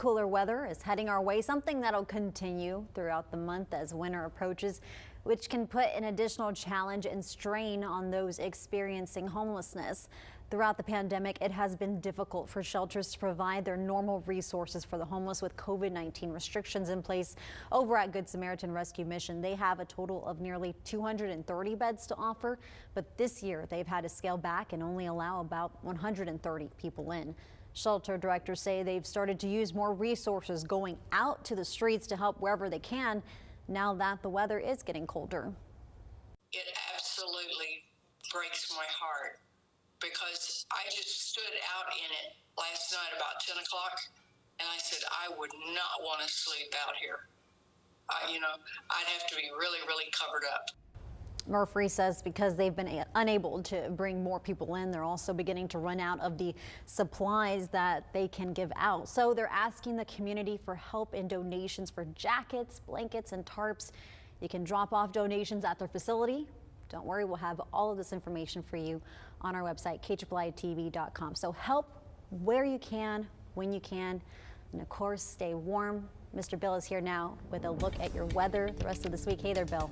Cooler weather is heading our way, something that'll continue throughout the month as winter approaches, which can put an additional challenge and strain on those experiencing homelessness. Throughout the pandemic, it has been difficult for shelters to provide their normal resources for the homeless with COVID-19 restrictions in place. Over at Good Samaritan Rescue Mission, they have a total of nearly 230 beds to offer, but this year they've had to scale back and only allow about 130 people in. Shelter directors say they've started to use more resources going out to the streets to help wherever they can now that the weather is getting colder. It absolutely breaks my heart because I just stood out in it last night about 10 o'clock and I said I would not want to sleep out here. I'd have to be really, really covered up. Murphy says because they've been unable to bring more people in, they're also beginning to run out of the supplies that they can give out. So they're asking the community for help in donations for jackets, blankets, and tarps. You can drop off donations at their facility. Don't worry, we'll have all of this information for you on our website, KHIITV.com. So help where you can, when you can, and of course, stay warm. Mr. Bill is here now with a look at your weather the rest of this week. Hey there, Bill.